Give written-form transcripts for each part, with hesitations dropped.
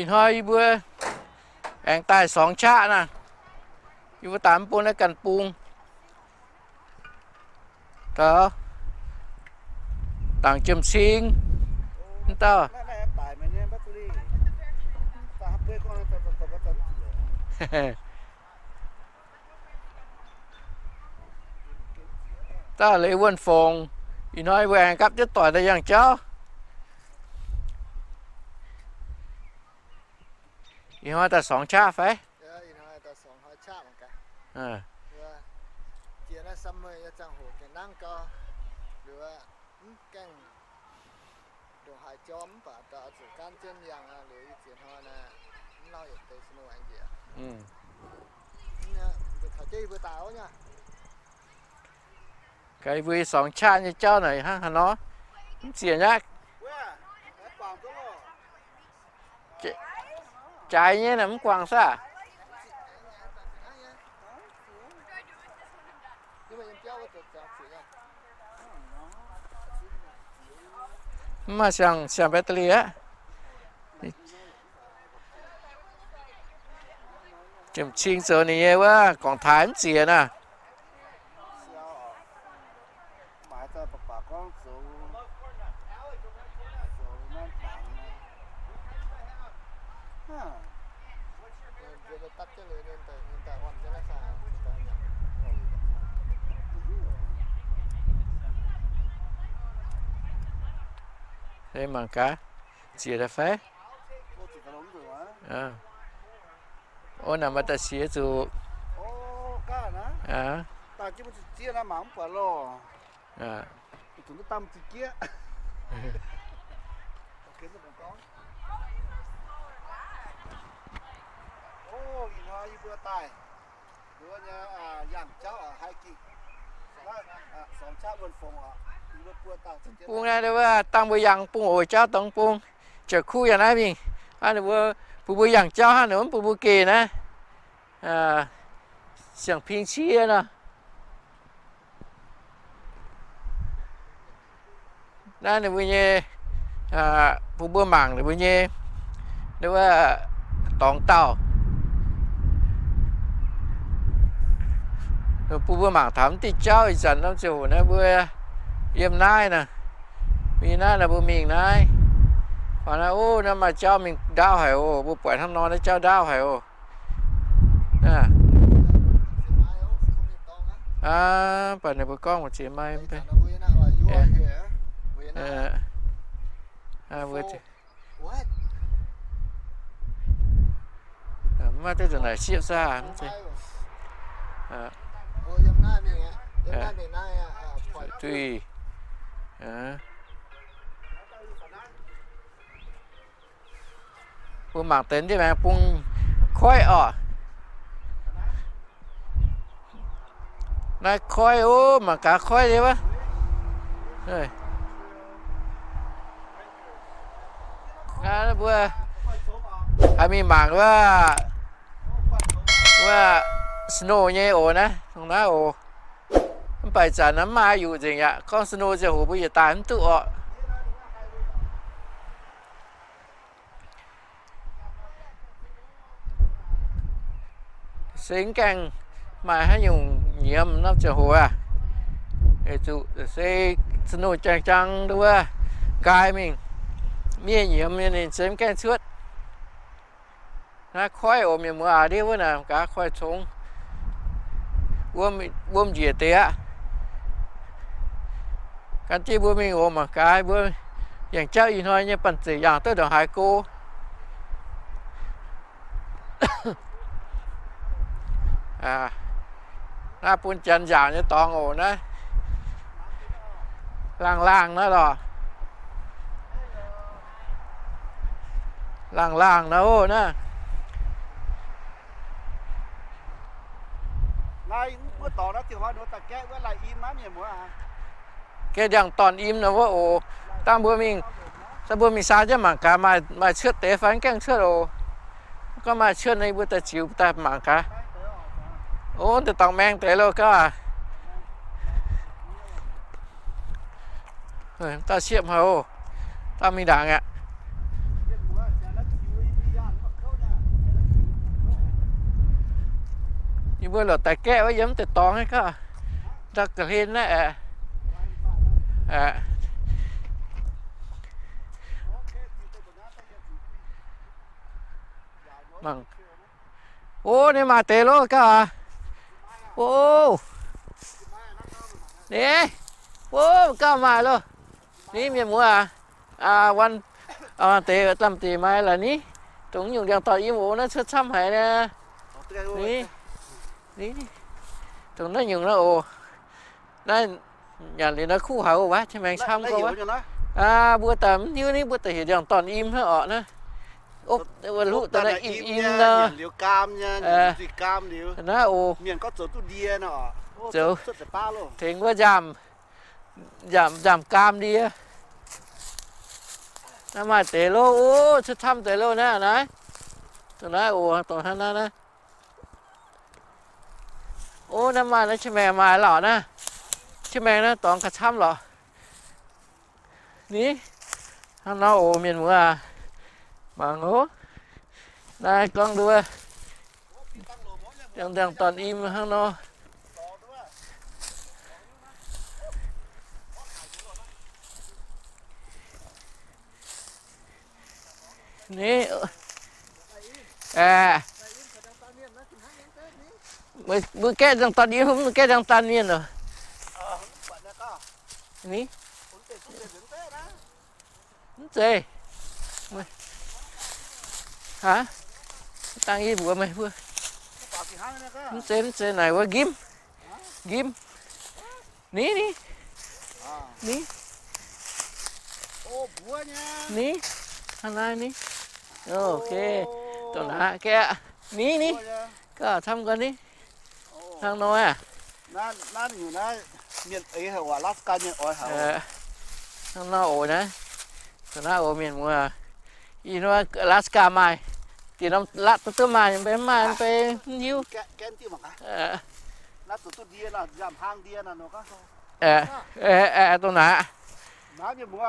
อินห้อยเบื่อแองตายสองชานะอยู่ตามปูนแล้วกันปูงต่อต่างจมซิงต่อต่อเลยวนฟงอินห้อยแหวงกับจะต่อยได้ยังเจ้าอินห้อยแต่สองชาไฟเจียนะซัมเมอร์จังหัวแกนั่งก็หรือว่าแกงดงหายจอมป่ะแต่สุดการเจียนยังหรือเจียนฮอนะเราอยากไปสนุกอันเดียเนี่ยเด็กเขาเจ๊ไปตาวเนี่ยไก่วีสองชาเนี่ยเจ้าหน่อยฮะnóเสียยากtrái nhé nấm quàng sa mà sang battery á chấm chiên giờ này quá còn thái gì nè đây mà cá chia ra phép ô nằm ở ta chia từ ta chỉ muốn chia ra mắm quả lò tụi nó tâm thì kia ô gì nó như vừa tài vừa nha dàn cháu ở hai kỳ sòng cháu bên phòngปูนะเดี๋ยวว่าตั้งบยังปูโอ้เจ้าต้องปูเจอคู่อย่างนั้นพี่อันเดี๋ยวว่าปูอย่างเจ้าฮะเดี๋ยวปูเกนะเสียงพิงเชียนะนั่นเดี๋ยวว่าเนี่ยปูหมั่งเดี๋ยวว่าเนี่ยเดี๋ยวว่าตองเต่าปูหมั่งถามที่เจ้าอีสันน้ำเจ้านะเบื่อเยี่ยมนายนะมีนายนะบุมีนายพอนะโอ้นั่นมาเจ้ามีดาวเหรอบุปผาทำนอนแล้วเจ้าดาวเหรอปัจจุบันกล้องมันเสียไหมไปเวทีมาที่ตรงไหนเชี่ยวซ่าไม่ใช่tùy buông mảng tính thì mà buông khói ở này khói ô mà cả khói đấy bác rồi nó vừa hay mi mảngว่าsnow เนี่ยโอ้นะตรงนั้นโอ้ไปจากน้ำมาอยู่จริงอ่ะข้องสโนจะหูไปอย่าตายมันตัวสิงแกงมาให้อยู่เยี่ยมนับจะหัวไอ้จุเซสโนจังๆด้วยกายmìnhมีเยี่ยมเนี่ยสิงแกงชุดนะค่อยโอมีมืออาดีวะนะกะค่อยชงว่มเหยียดเตะกันที่บัวมีโอมากายบัวอย่างเจ้าอีน้อยเนี่ยปั่นสีอย่างตัวเดียวหายกูหน้าปูนจันอย่างเนี่ยตองโอนะล่างนะหรอล่างนะโอ้นะนายเมื่อต่อแล้วถือว่าโดนตะแกะว่าลายอิมมั้ยเนี่ยหมัวแกอย่างตอนอิ่มนะว่าโอ้ตามบัวมิงถ้าบัวมีซาจะหมางกามาเชือดเตะฟันแกงเชือดโอก็มาเชือดในบัวตะจิ๋วแต่หมางกาโอ้แต่ตองแมงเตะแล้วก็ตาเชียบเขาตามีด่างอ่ะ bữa là tại kẹ với giống tại tón ấy cả ta cả lên đấy bằng ô này mà tê lô cả ô nè ô cả mà luôn ní miền muaวันtê làm tê mai là ní chúng dùng đèn tỏi im ố nó xuất xăm hay nè ní chúng nó dùng nó ồ đây nhà thì nó khu hậu quá chứ mình xăm có quá bữa tầm như ní bữa tầm hiện đèn toàn im hết ọ nữa ốp lũ tao này im nha liều cam nha gì cam liều nó ồ miền có chỗ tu đia nọ chỗ luôn thì có giảm cam đi nó mà tê lô ô xuất xăm tê lô nè này tụi nó ồ tụi nó nè ô nó mà nó chỉ mè mà lọ nè chỉ mè nó toàn cả xăm lọ ní nó ồ miền mùa mà ngố đây con đua đang toàn im hăng nó ní bữa cái đang toàn im không cái đang toàn yên rồi ní gì hả tăng gì vừa mày vừa trên này vừa ghim ní ní anh này ní ok tụi nó kia ní có thăm con đi thằng nói nóอยู่นะmiền ấy hả Alaska miền ỏi hả thằng nó ổi đấy tụi nó ổi miền mùaอีโน่ลาสกาไม่ตีน้ำลัดตัวมาเป็นมาเป็นยิ้วแกนที่มั้งลัดตัวเดียนะยามทางเดียนะเนาะก็ตัวไหนน้ำเนี่ยมัว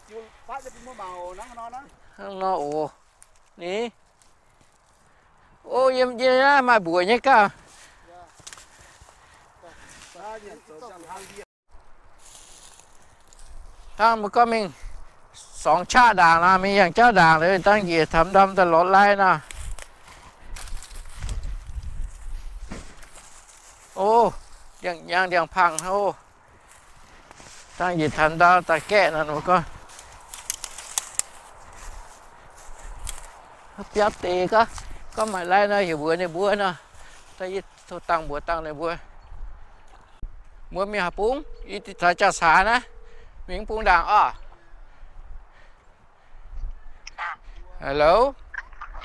จิ๋วฟ้าจะเป็นมัวเมานั่งนอนนะข้างนอกโอ้นี่โอ้ยเย็นนะมาบัวเนี่ยก็ทางมันก็มีสองชาด่างนะมีอย่างเจ้าด่างเลยตั้งเหยียดทำดำตลอดไล่นะโอ้ยังพังโอ้ตั้งเหยียดทำดำตะแกะนั่นมันก็เปียกตีก็หมายไล่นะอยู่บัวในบัวนะตั้งเหยียดตั้งบัวตั้งในบัวมีหาปุ้งอีติดจ่าสานะมีปุ้งด่างอ้อHello.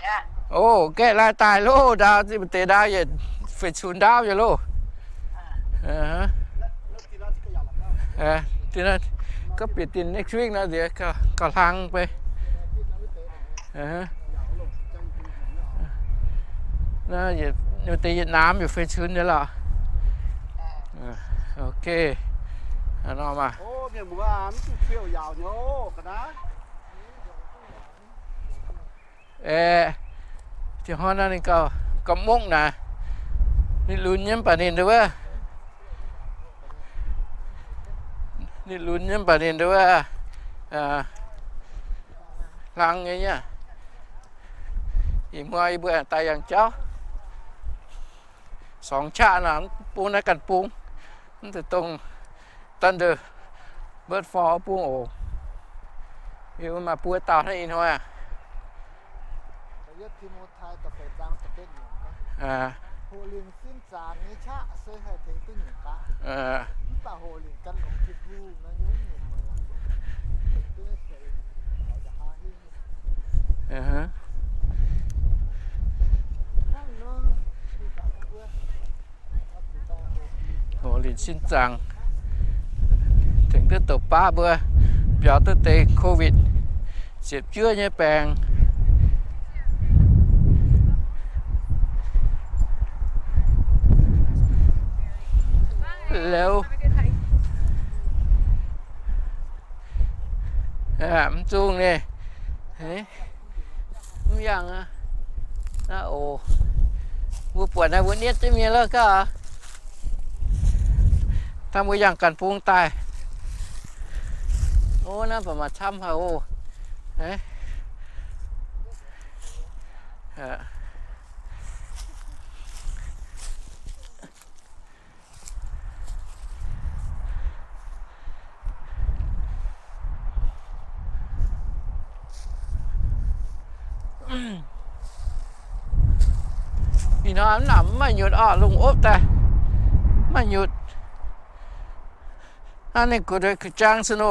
Yeah. Oh, cái lai tài lô đào gì mà tê đào vậy, phải xuống đào vậy lô. Thì nó có biết tin next week nó gì có thangไป. Nó vậy, nhưng mà Việt Nam phải xuống nữa là. Ok. Nó mà. Ô, miền mùa ăn phiêu giàu nhô, cái đó. Thì hôm nay có mông nè đi lùn nhắm bà nhìn được á đi lùn nhắm bà nhìn được á lăng vậy nha thì ngoài bữa tay ăn cháu sòng cha là buông nó cần buông nó từ tông tân được bớt phò buông ổ nhưng mà buông tao nó in thôiที่มูไทยตะเปจังตะเป็นหนึ่งก็โฮลินสิ้นจางนี้ชะเสยให้ถึงตึ้งหนึ่งก็ป่าโฮลินกันของคิดรูนะยุ่งหนึ่งมาถึงตึ้งเสยเราจะหาที่นั่งเนาะดีจังเพื่อ โฮลินสิ้นจางถึงตึ้งตบป้าเบื่อเปียวตึ้งเตะโควิดเสียบเชื้อเนี่ยแปลงแล้วมันจูงเนี่ยเฮ้ยมันยังอ่ะน่าโอ้ วัวปวดนะวัวเนี้ยจะมีแล้วก็ทำวัวอย่างกันพุงตายโอ้นะประมาณช้ำฮะโอ้เฮ้ยพี่น้องหนำมาหยุดลุงอบแต่มาหยุดอันนี้กูได้คือจังสนุ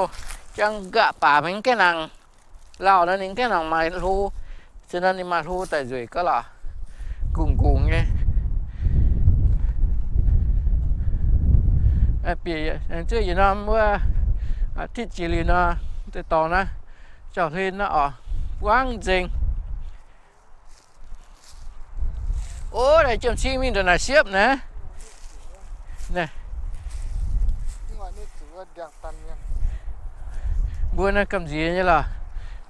จังกะป่ามันแค่นังเรานั่นเองแค่นังมารู้ฉะนั้นนี่มารู้แต่rồiก็là cùng nghe bị trước gì nó mới thiết chỉ liền nó từ tàu nó trở lên nó ở quang dình ô đây chồng chi mình rồi là xếp nè này bữa nay cầm gì như là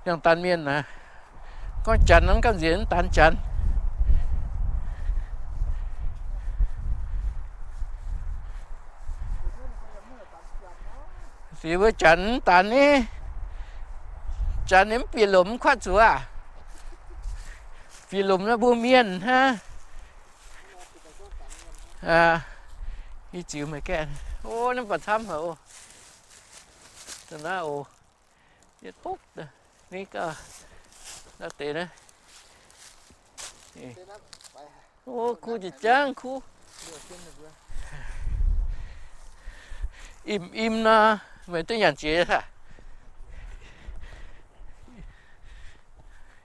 đang tan miên nè con chắn nó cầm gì tan chắn thì bữa chắn tan đi chắn nếm pì lùm khoát chúa à pì lùm nó bua miên ha đi chịu mấy cái ô nó bật thăm hả ô tao nói ô giết phúc ní cơ nó tiền đấy ô khu gì chăng khu im nó mấy tôi nhận chế hả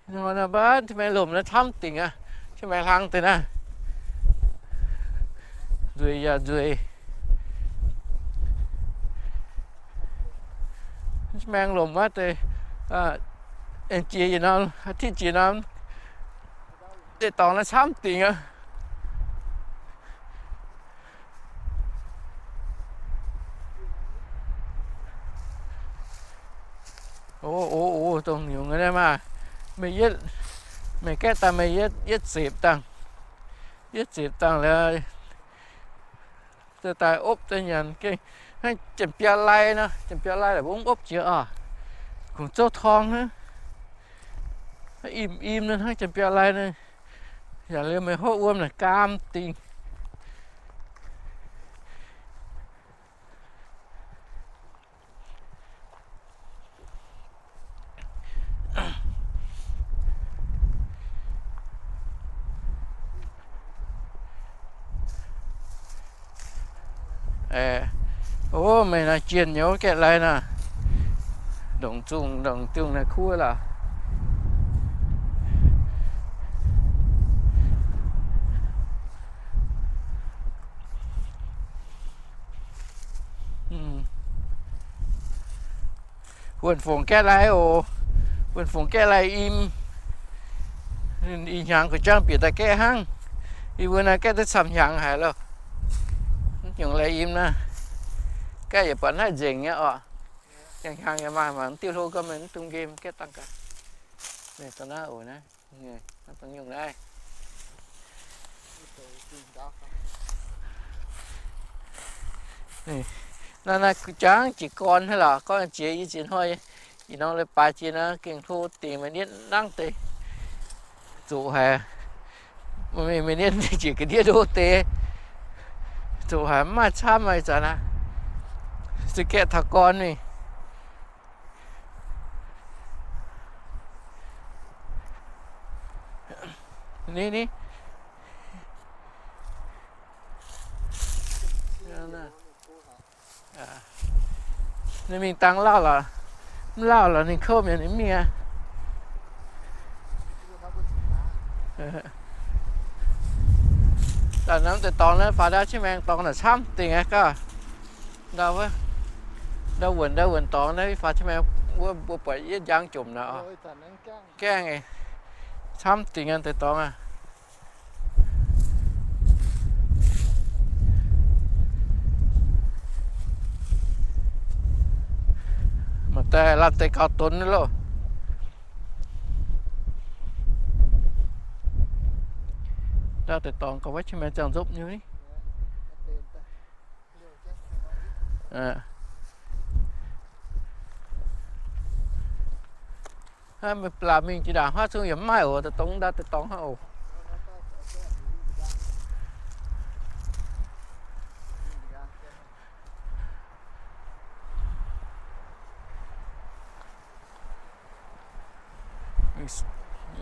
nó là bát thì mày lùm nó thăm tình à chứ mày hăng tiền à rồi mang lùm á thì anh chị gì nó thích chị nó để tao nó thăm tình à ô tông nhiều người đây mà mày giết mày cái ta mày giết xịp tăng là ta ốp ta nhận cái hay chấm bia lai nó chấm bia lai là bún ốp chưa à cũng châu thong nữa im nữa hay chấm bia lai nữa giờ lên mày hốt uôm là cam tiền ô mày là chuyện nhớ cái này nè đồng chung là khu là quần phồng cái này quần phồng cái này im nhang của trang bị tại cái hang đi vừa này cái tới sầm nhang hả lo những lại im nè cái gì vẫn hay dình nhá chẳng hàng ngày mà tiêu thụ cơ mình tung game cái tăng cả này tao nói ổn đấy người nó tăng dùng đây này nó trắng chỉ con hay là có chế gì chuyện thôi thì nó lại bài chuyện nó kinh thu tiền mình điên đăng tiền dụ hè mình điên chỉ cái điên đô tê dụ hè mà cha mày chả nè sự kiện thằng con này ní nên mình tăng lao là mình khâu mình đến míaแต่น้ำแต่ตอนนั้นฟ้าได้ใช่ไหมตอนนั้นช้ำติงไงก็đâu á đâu quỳnh tọn đấy phải chứ mẹ bữa bữa với giang chùm nè cái này xăm tiền anh từ tọn à mà ta làm tay cao tuấn nữa luôn ra từ toàn có vách mà chẳng giúp như thế mình làm mình chỉ đào hoa xuống giống mai ở từ tông ra từ tông hậu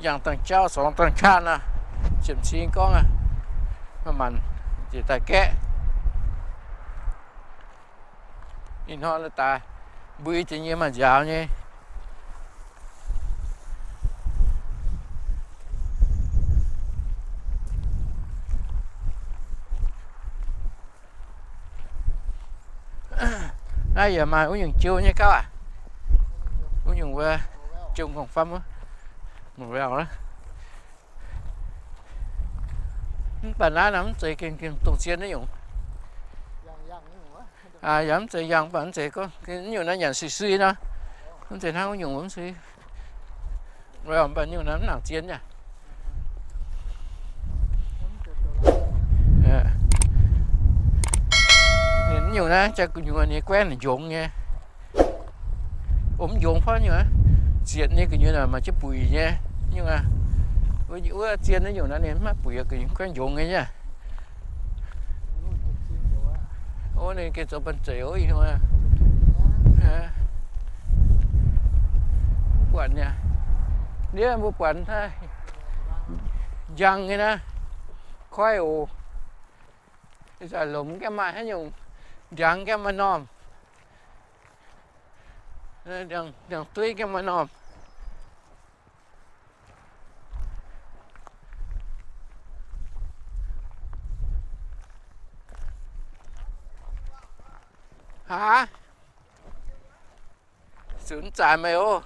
dạng tầng trao sóng tầng khan à chìm xin con à mà mình chỉ tại kẽ nhìn họ là ta bụi chỉ như mà dạo nhé bây giờ mà uống những chiêu nhé các bạn uống những về chung còn phâm á một vèo đó bản lá nắm chỉ kiên tổ chiến đấy dùng dám chỉ dòng bản chỉ có cái nhiều nó nhận suy đó không thể thao dùng cũng suy rồi bản nhiều nắm nào chiến nhỉ nên nhiều nó chắc nhiều người quen là dùng nha dùng phát nhiều á chuyện như cái như là mà chứ bùi nha nhưng mà với những chiên nó nhiều nó nên mắc bùi cái quen dùng ấy nha ô này cái chỗ bên chéo gì thôi à quẩn nha nếu mà quẩn thôi răng cái đó khoai ủ bây giờ lùm cái mai hết dùng răng cái mà nòm đằng tưới cái mà nòm hả sướng chạy mày ô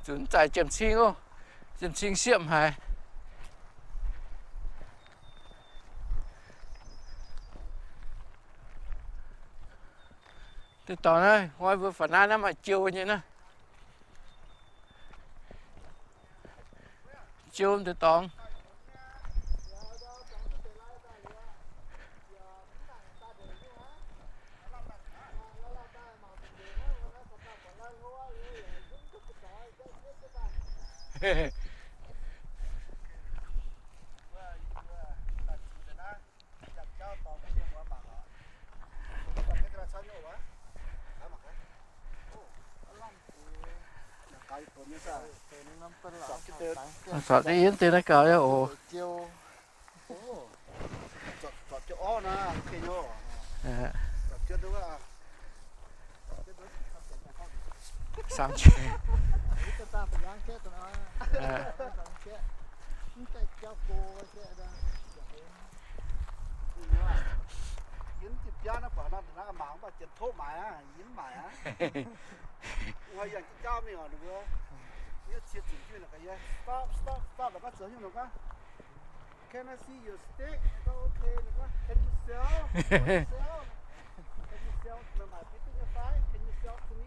sướng chạy chậm xin ô chậm xin xiêm hả từ tỏ này ngoài vừa phần ăn mà chiều như thế chiều từ tỏng sợ đi yến tiền nó cờ đó ồ sao chứ nó bảo nó mỏng và chân thô mày á yến mày á ngoài giờ cho mình ở được như chia chỉnh chuyện là cái gì stop là có sửa như nó can I see your stick nó ok nó can you sell my picking a file can you sell to me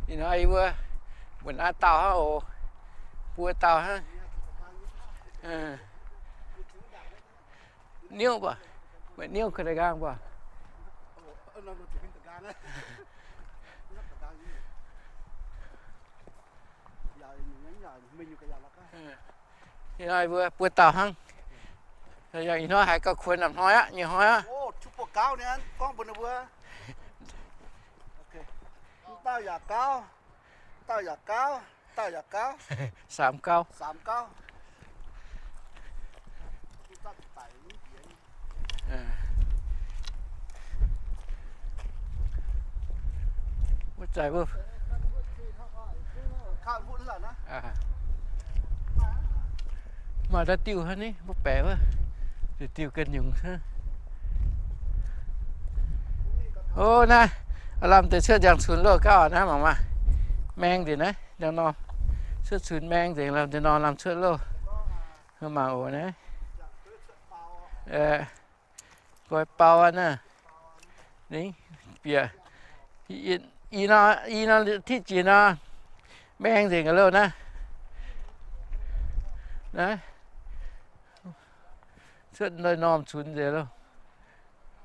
thì nó ai vừa mình ăn tàu hả ồ bua tàu ha niêu bà mẹ niêu cái này gang bà thì ai vừa bua tàu hăng rồi giờ nó hay có khuyên làm hói á nhiều hói á ô chụp bộ cao nè con bữa nào vừa tao giả cao sám cao mất chạy vừa mà đã tiêu hết ní bốc bẻ quá thì tiêu kênh dùng ha ô nè làm từ xưa chẳng xuống lô cao nè mà meng thì đấy đang non suốt sùn mang thì làm cho nó làm suốt luôn mà ổn đấy coi bao anh à đấy bìa y nó thích gì nó mang thì cái luôn á đấy suốt nơi nòm xuống gì luôn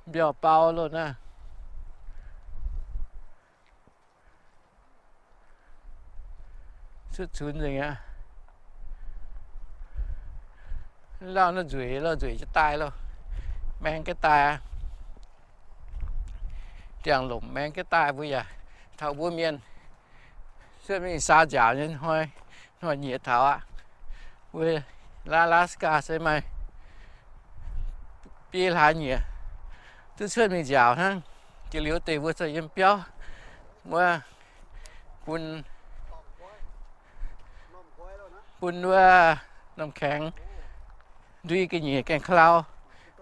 bìa bao luôn á suốt xuống gì á lo nó rủi cho tay luôn mang cái tay chẳng lủng mang cái tay bây giờ thảo búa miên suốt mình xa chảo nên thôi nhiệt thảo ạ với Alaska sẽ mày bia là nhiệt tôi suốt mình chảo ha chỉ liều tề vừa xây em béo mà bún vừa nằm kháng duy cái nhiệt càng khao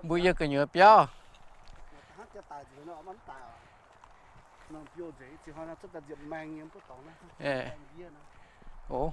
bây giờ cái nhiệt béo ủa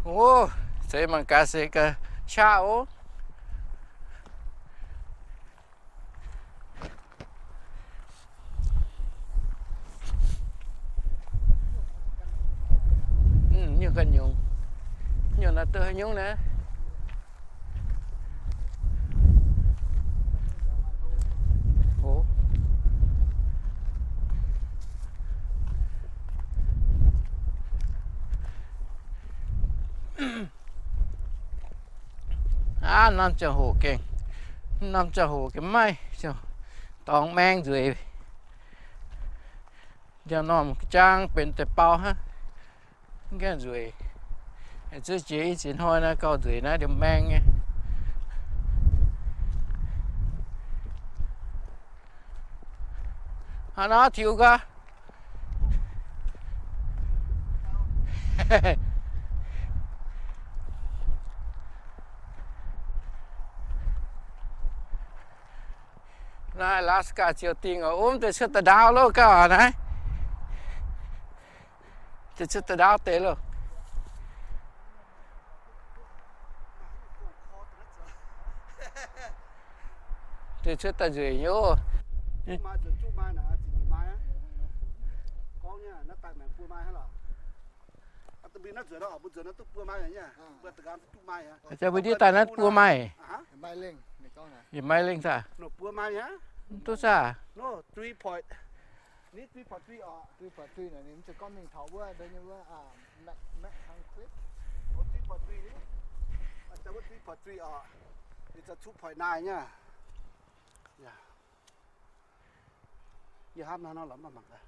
ô sẽ mang cá sẽ cái cháo như cái nhung như là tôi nhung nè ủa nằm cho hồ keng nằm cho hồ cái máy cho toàn mang rồi giờ nó một trang bên tay bao ha cái rồi chứ chỉ thôi nó câu rồi nó được mang nha nó thiếu cơ này Alaska Triều Tiên ở từ trước tới đào luôn cả này từ trước tới đào té luôn từ trước tới dưới nhô cho bây giờ ta nói bùa mai mai lên gì mai lên sao bùa mai nhá tôi sao no 3 point ní 3.3 ở 3.3 này mình sẽ có mình thấu với đây như với mẹ hàng clip 3.3 đi anh ta với 3.3 ở it's a 2.9 nhá yeah you have nó lắm mà mặc à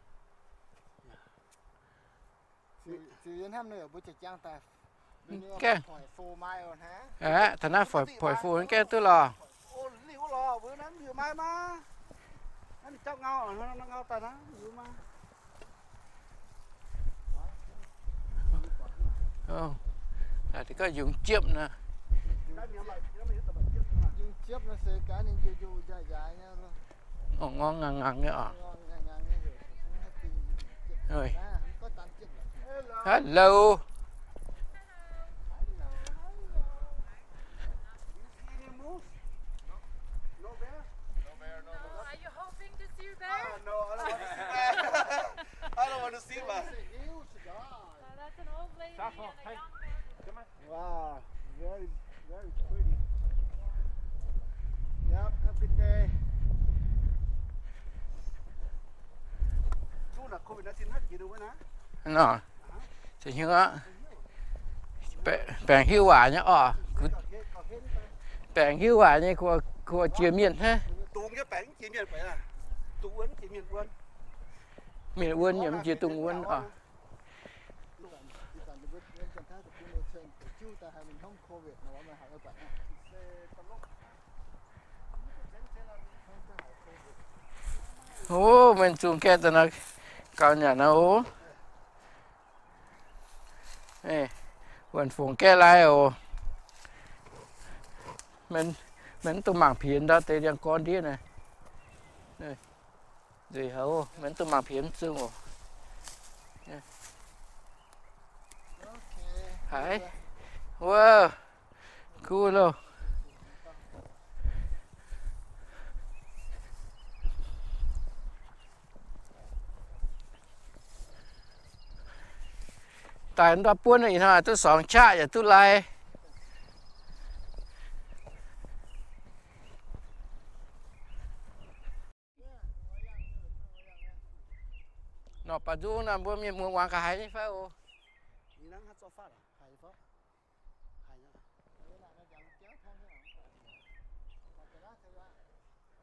chỉ đến ham nữa bữa trang ta cái phô mai rồi hả thằng nào phải phô cái tôi lo ô liu lo bữa nắng vừa mai mà anh chắc ngao nó ngao tay nó vừa mà thì có dùng chiếc nè dùng chiếc nó sẽ cá nên dù dài dài nha luôn ngon ngắn nữa rồi hello I don't want to see that. That's an old lady and a young man. Wow, very pretty. Yep, have a good day. Chú là COVID-19 hết gì đâu nè. nó thì như á bèn hiệu quả nhá bèn hiệu quả như của chia miền ha Tuồng cái bèn chia miền phải à? Tuồng chia miền quân. miền quân nhầm chia tung quân ô mình chuồng kia tụi nó cao nhà nó ô nè quần phồng kia lại ô mình tụi mảng phiến đó tới đang con đi này đây gì hả ô mình tụi mảng phiến xương ô hãy wow cool luôn tại nó buôn này ha tôi sòng cha ya tôi lại nó bắt du nó buôn miếng muông cái hay phải không?你能还做饭了？还一包，还一个。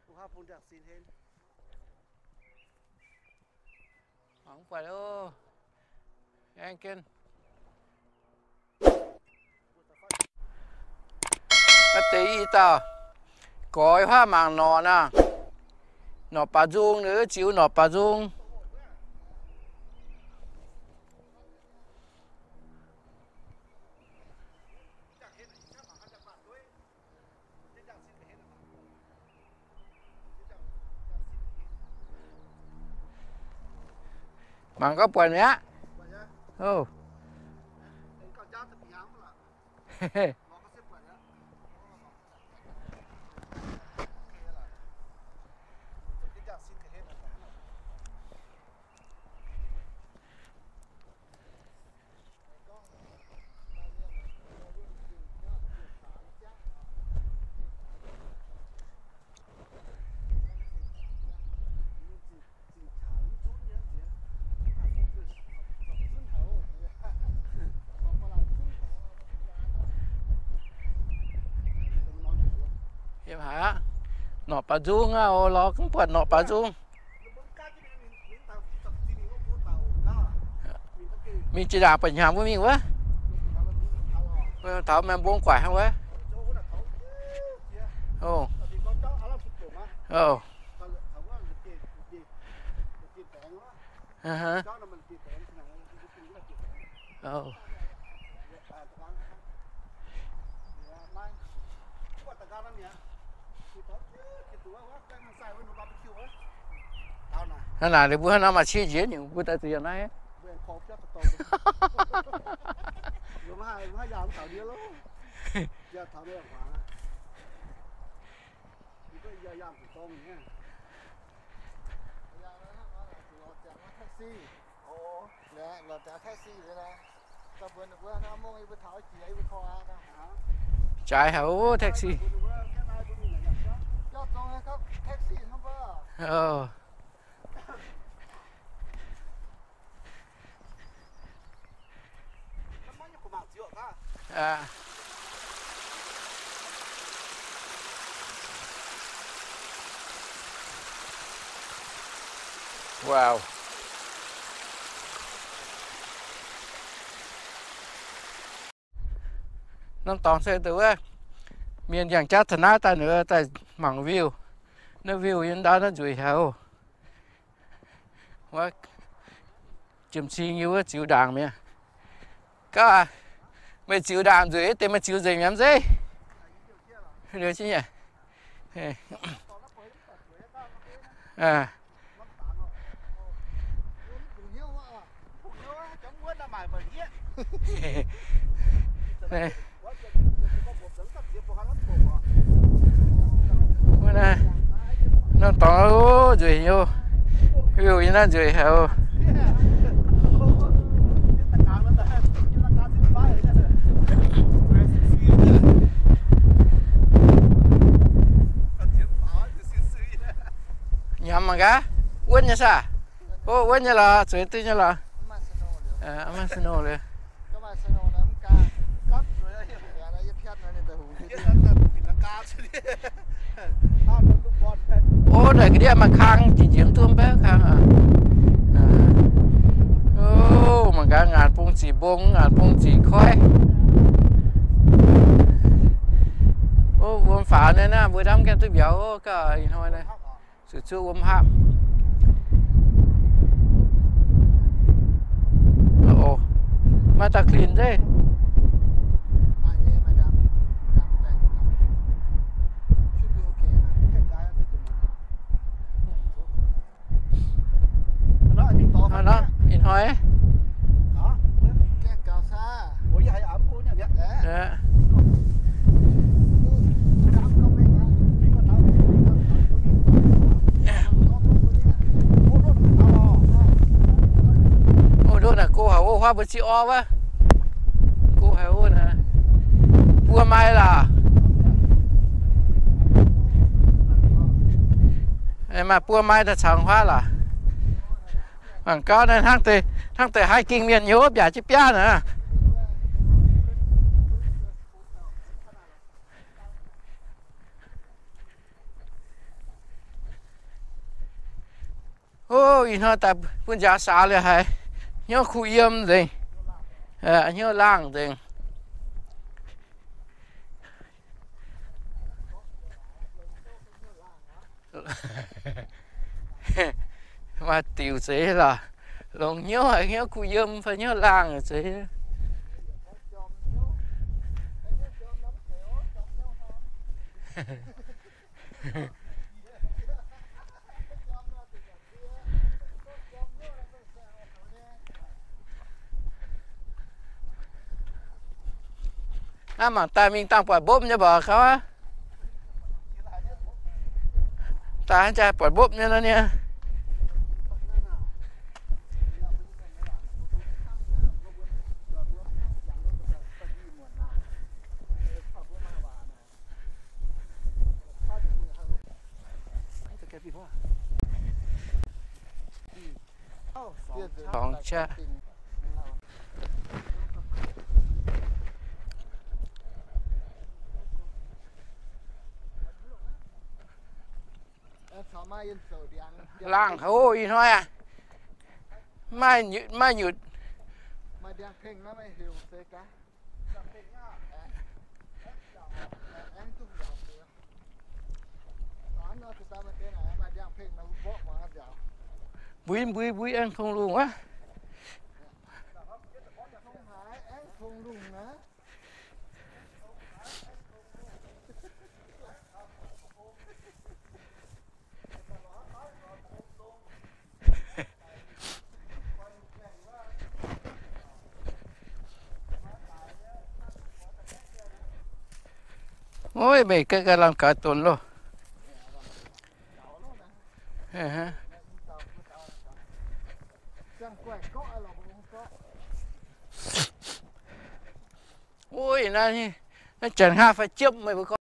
不怕不得新鲜。 không phải đâu anh kiên cái tí tao có hoa màng nọ nè nọ bà dung nữa chịu nọ bà dung màng có quần nhá ô em hả nọ bà dung á ô lo cũng quần nọ bà dung mình chỉ đạp ở nhà với mình quá thảo mà buông quải không quá ồ ồ hả ồ nó là để bữa nó mà chia diễn những bữa ta tiền này rồi mà hai giờ thảo điêu luôn giờ thảo điêu quả thì có giờ làm của tôm nhé ồ nè là trả taxi vậy nè tao bữa nó mua bữa thảo chị ấy bữa kho ăn nè trái hậu taxi cho tôi có taxi không có à wow nó toàn xe từ miền dạng chắc thần ái ta nữa ta mảng view nó view yên đó nó rủi hậu quá chìm xi như á chịu đàng mẹ có mày chịu đàng rồi thì mày chịu gì làm gì được chứ nhỉ à này nè nó to rồi nhiều view như nó rồi hậu nhắm mà cá quên nhá sao ô quên nhá là chuyện tư nhá là mà snowเลยô này cái mà khang chỉ chiếm tuôn bé khang à ô mà cá ngàn bông chỉ bông ngàn bông chỉ khói ô buồn phá này nè buổi đám kem tôi béo cả thôi này sự chưa uống hạm ta clean thế. Mà nhé mà đam tay. Should be okay. Cái cái nó tự nó anh mình to Nó in hỏi ấy. đó Cái cao xa. ủa vậy ẩm cô nha biết Đấy. Dạ. Đam công mình á. mình có tháo Ô đô là cô hảo ô hoa bữa chị o quá. Cô hảo ô nè. Bùa mai là. Em mà bùa mai ta chẳng hoa là. Bằng có nên thằng tề hai kinh miền nhớ giả chứ bia nữa. Ôi, nó ta buôn giá xaเลยhay. Nhớ khu yếm đi. Nhớ làng đi. Mà tiểu chế là lòng nhớ khu yếm phải nhớ làng rồi chế. Mà ta mình tăng quả bốp như bàเขาá. Ta anh trai quả bốp như nó nha. Còn cha. Làng ôi thôi à. Mai nhụt. Mà đang phênh nó mới hiểu thế cả. Anh tung dạo kìa. Toán nó thì ta mới thế này, mà đang phênh nó vỗ mà dạo. Búi ăn không luôn á. Không phải, anh không luôn á. Ôi mày cái làm cả tuần luôn. Ôi nó chẳng ha phải chấm mày có.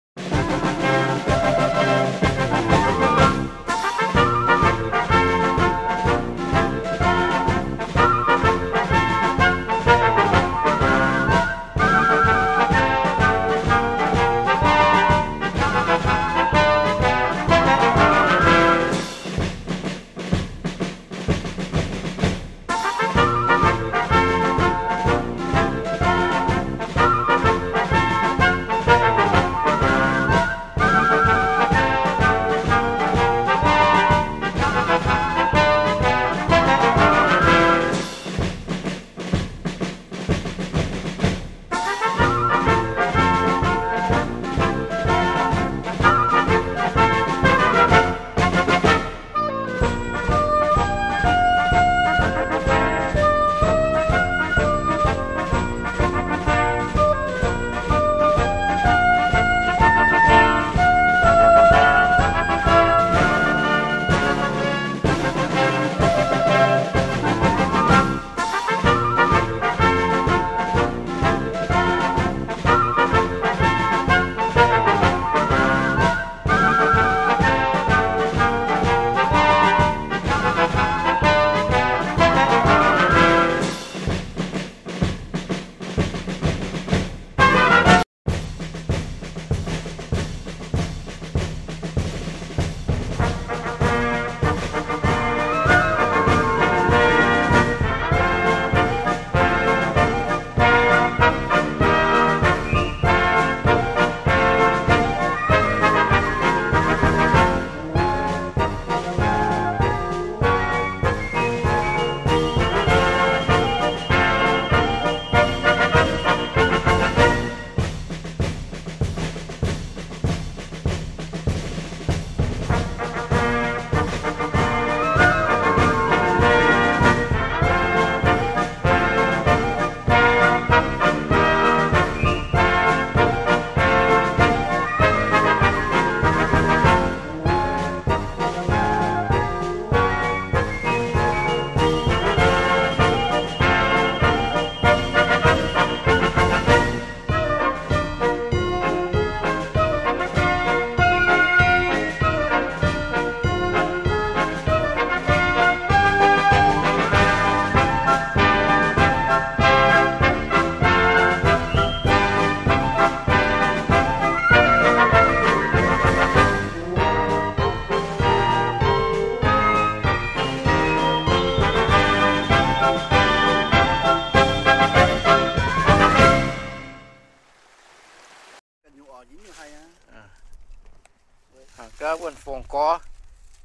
ổn có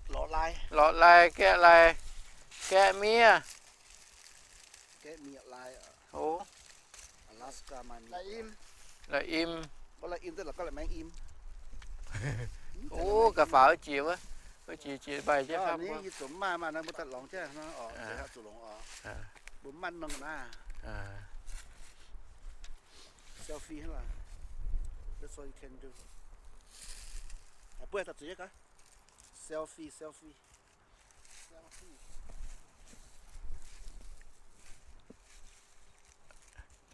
lọ lai lọt lại kẹ mía cái miệng lai ở ố Alaska mà là im là im có là im tức là có là mang im ố cà pháo chiều á chỉ bài chứ đó không ní như tụm mà nó mới tận lòng chứ nó ở để hạ tụm lòng ở bún măn nông na selfie hết là that's all you can do à bữa thật gì cả selfie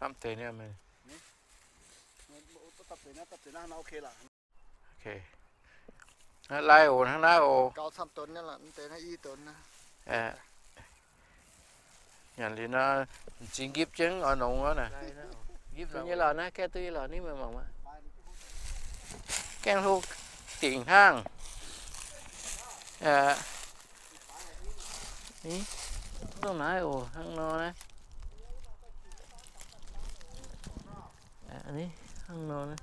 ทำเตะเนี่ยมัน tập thể nó ok là โอเคไล่โอทั้งหน้าโอ cao thăm tuần nên là tên hay y tuần nè อย่างนี้นะจริงกิบchứng ở nông đó nè giếp như là nó cái tuy là ní mà mỏng á cái thu tiền hang ní nó nãy ồ hang no nè ní hang no nè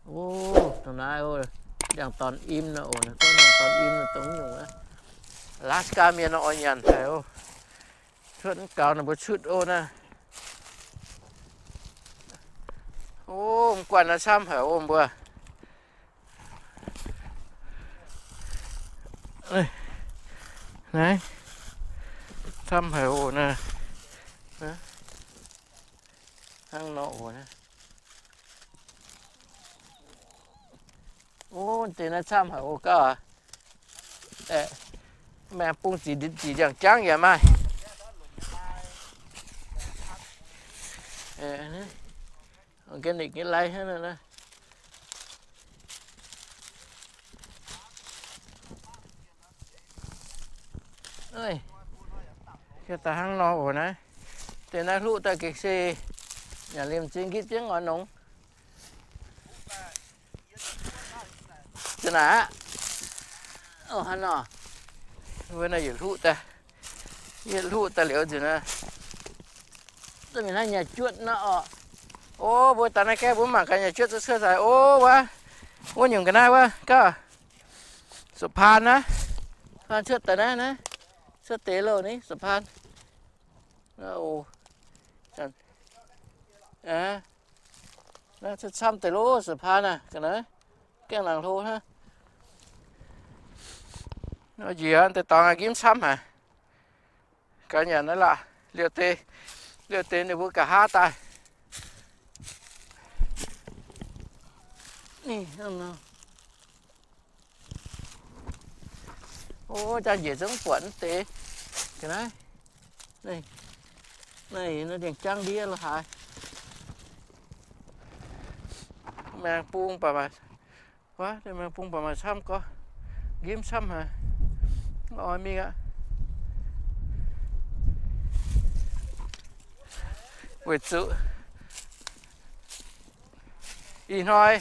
ô nó nãy ồ đang toàn im nó ồ nè có đang toàn im nó tống nhung á Alaska miền nó oi nhằn phải ô chuột cao là một chút ô nè ô hôm qua nó xăm phải ôm bữa đây này xăm phải ô nè hang nọ ổ nè ô thì nó xăm phải ô cơ à mẹ bung chỉ chẳng trắng vậy mai cái này cái lay hết rồi nè ơi cái ta hang no ổ nè tên nó lụ ta cái xe nhà liêm chính cái tiếng ngọn nóng thế nào ô hang no bên này lụ ta liệu gì nè tôi mình hay nhà chuột nó ô bữa ta này cái bữa mà cái nhà chuột sơ dài ô quá ô những cái này quá cơ sập pan á pan chuột ta này nè chuột té lô ní sập pan ô chẳng nó chuột xăm té lô sập pan à cái này cái làng thôi ha nó gì anh tới toàn là kiếm xăm hả cái nhà nó là liều tê này vừa cả hai tay nè không nào ô cha dễ giống quẩn tê cái này nó đèn trăng đi là hại mang buông bà mà quá đây mang buông bà mà xăm có kiếm xăm hả rồi mi ạ quệt sự in thôi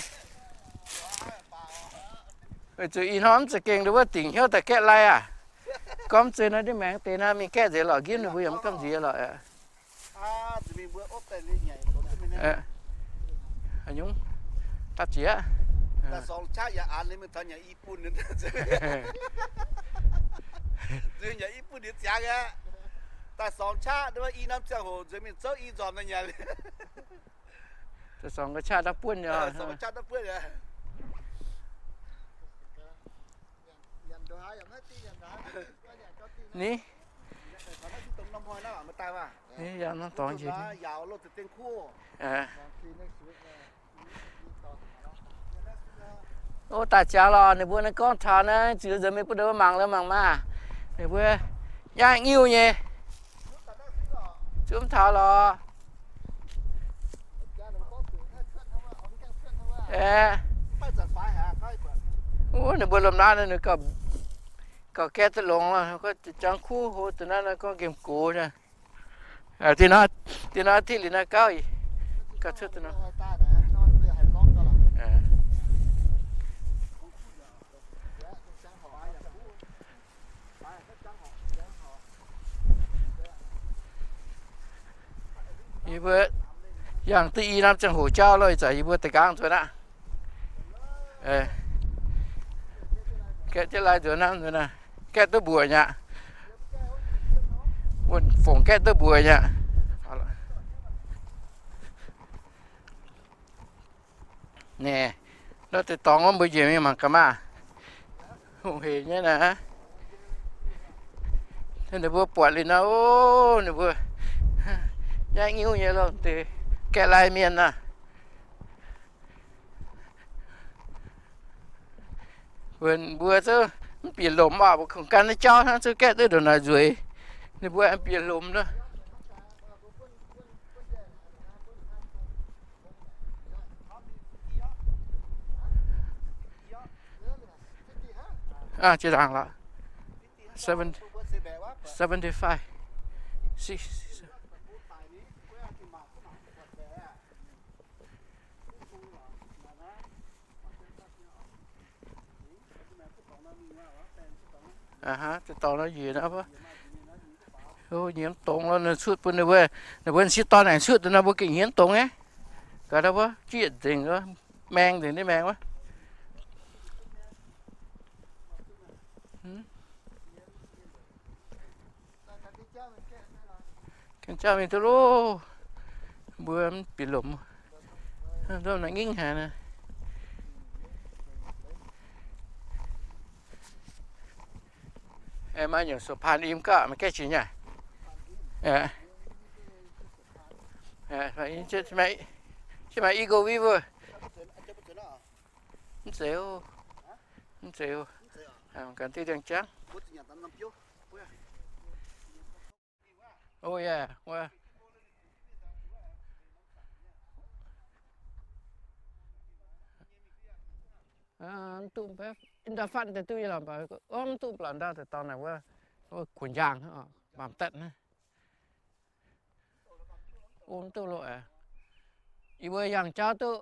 quệt sự in hóm sẽ kinh đối với tỉnh hiếu tại kẹt lai à con chơi nó đi mang tiền na mình kẹt gì lọ kiếm được vui cầm gì lọ à mình bữa ốp tay lên nhảy anh nhúng tắt chỉ á ta song cha ya ăn lên mình thằng nhà Ipun nữa rồi nhà Ipun đi chả cái ta song cha đó y năm cha hồ rồi mình chơi y giòm này nhà ta song cái cha đắp buôn nhở song cha đắp buôn nhở ní ní giờ nó toàn gì giàu luôn từ tên khu ô ta chả lo này bữa nó con thà nó chưa giờ mấy bữa đâu màng lên màng mà này bữa ya yêu nhỉ chúng thà lo ô này bữa làm nào này có két tự lồng là có trắng khu hồ từ nó có kiếm cổ nè thì nó thì nó cao gì có chút từ nóอีเบออย่างตีน้ำจังหูเจ้าเลยใจอีเบอแต่กลางตัวน่ะแก kẹt cái lại chỗ nào rồi nè kẹt tới bùa nhá buồn phồng kẹt tới bùa nhá nè nó thì tòng nó bây giờ mới mặc cả mà không hề nhé nè thế này vừa bọt lên nó ô này vừa nhanh yêu nhé luôn thì kẹt lại miền nè vừa chứ bị lốm vào không cần nó cho nó chứ kẹt tới đồ nào dưới này vừa em bị lốm nữa à chỉ rằng là 75 ha cái tàu nó gì đó quá ô nhiễm tông nó suốt bên này bên xí to này suốt nó bên kinh nhiễm tông ấy cả đó quá chuyện tình đó mang thì đấy mang quá Can cha mình thôi bữa bị lụm đâu là nghiêng hà nè em ai nhớ số pan im cả mà cái gì nhỉ phải chết mày Eagle Weaver không xéo cần tí đường trắng oh yeah well tụm phép đã phân thì tôi làm bài tụm lần đó thì tao nàyว่าquần giang làm tận tôi lộiอีเบอร์อย่างเจ้าตัว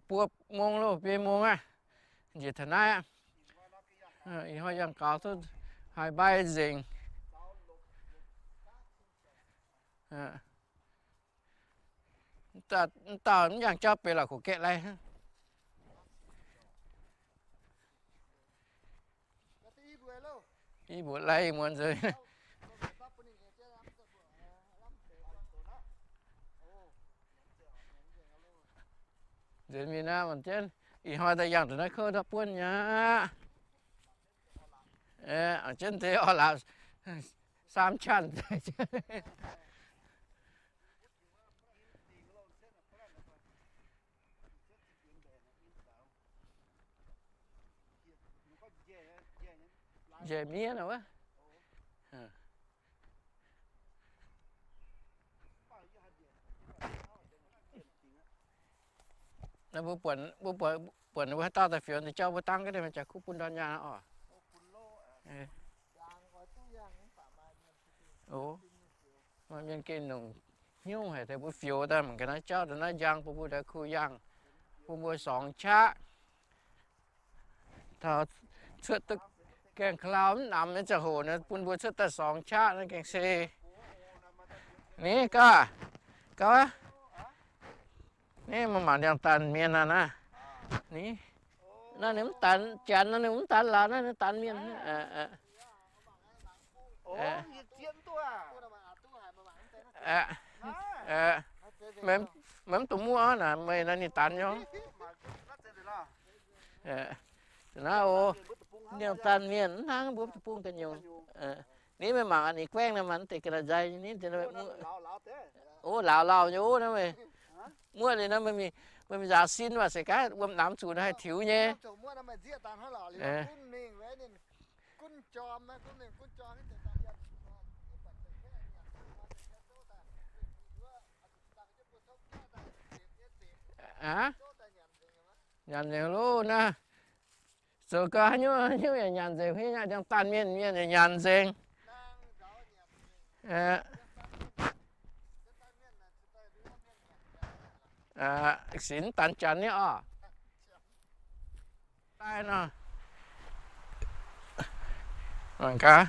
ปวบมงโลเปียมงgì thế nàyอีhọอย่างเก่าตัวhai bài dình taoอย่างเจ้าไปlà của kẹt này ý buổi lấy muốn rồi đến miền Nam mình trên ý hoa ta dạng từ nó khơi đắp quân nhá ở trên thế họ làm sam chăn về mía nào á nó bữa bữa bữa tao tại phiền thì cho bữa tăng cái này mình chả khu bún đòn nhà nó mà miền kia nồng nhiêu hay thì bữa phiền ta mình cái nó cho nó giang bữa đã khu giang bữa sòng chá thà xuất tứcแกงคลาวน้ำมันจะโหนะปุ่นบัวชุดแต่2ชาตินั่นแกงเซนี่ก็นี่มันหมันยังตันเมียนนะนี่นั่นนี่มันตันจันนั่นนี่มันตันลานั่นตันเมียนมันตัวมัวน่ะไม่นั่นนี่ตันยังนะโอ้เนี่ยตันเมียนทางบุบปุ้งกันอยู่นี่ไม่หมักอันนี้แกล้งนะมันติดกระจายนี่จะโอ้เหล่าอยู่นะเว้ยมั่วเลยนะมันมียาซินว่าใส่ก้าบวมน้ำสูดให้ถิวเนี่ยยันเดียวรู้นะsố cá như nhàn dèo khi nhà đang tan miên để nhàn dèo xỉn tan chán nhá tay nó còn cá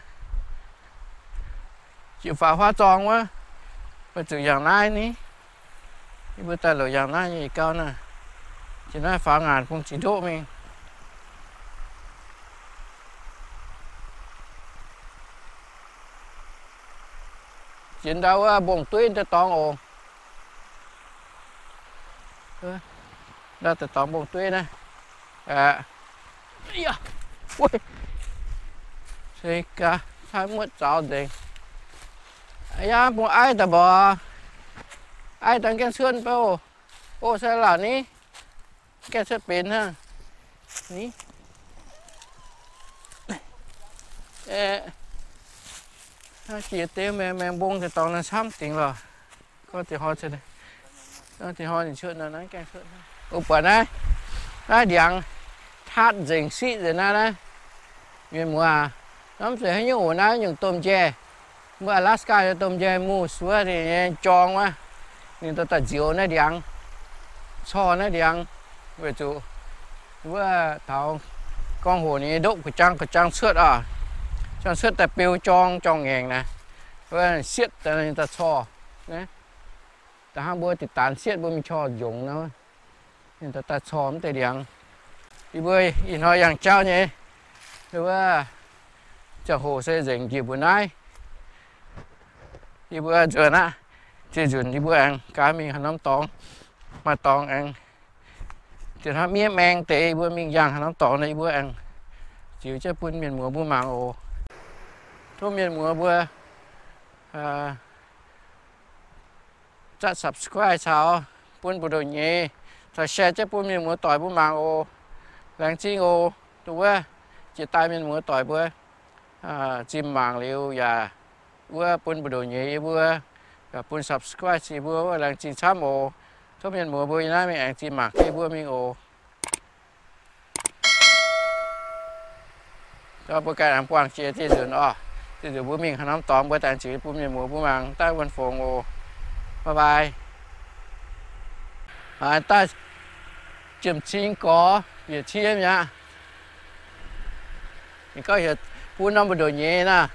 chịu phá hoa tròn quá bây giờ dạng này ní bây giờ là dạng này gì cao nè chỉ nói phá ngàn cũng chỉ độ mình chiến đấu bông tuyên cho tông ồ đó là tông bông tuyên này ui thì cả hai mất cháu đi ya bông ai ta bỏ ai đang cái xuân bao ô sao là ní cái xuân bền ha ní chỉ tiêu mẹ bông thì tao là sắm tiền rồi có thì họ sẽ đây có thì họ thì chuyện là nói cái chuyện úp vào đây đây điện thắt dình xị rồi na đây miền mùa nó sẽ hay nhiều na những tôm chè mùa Alaska thì tôm chè mùa suốt thì tròn quá nên tao tạt diều nó điện so nó điện về chỗ bữa tao con hồ này đụng cái trang sượt à trang sượt tại piêu trong ngành này với xiết tại nên ta cho đấy ta ham bữa thì tán xiết bữa mình cho dùng nó nên ta cho nó tại điện đi bơi thì nói rằng trao nhỉ rồi chợ hồ xây dựng kịp bữa nay đi bữa giờ nè chỉ dừng đi bữa ăn cá mình hàng năm tòng mà tòng ăn thì nó mía mang tệ bữa mình giang hàng năm tòng này bữa ăn chịu chứ bún miền mùa bữa màng ồ thôi miền mùa bữaจะ subscribe ชาวปุ่นบุดนี้ถ้าแชร์จะปุ่นมีมือต่อยปุ่นมาโอแรงจริงโอตัวจะตายมีมือต่อยเพื่อจิมมังเร็วอย่าเพื่อปุ่นบุดนี้เพื่อกับปุ่น subscribe สิเพื่อว่าแรงจริงช้ำโอทุกมีมือเพื่อน่ามีแรงจิมมังที่เพื่อมีโอก็ประกาศอันกว้างเชียร์ที่สุดอ๋อที่สุดปุ่นมีขนมตองเพื่อแต่งชีวิตปุ่นมีมือปุ่นมังใต้วันฟงโอbye bye ta chìm chín có việc chiêm nhá mình có hiện phun năm đồ nhẹ nè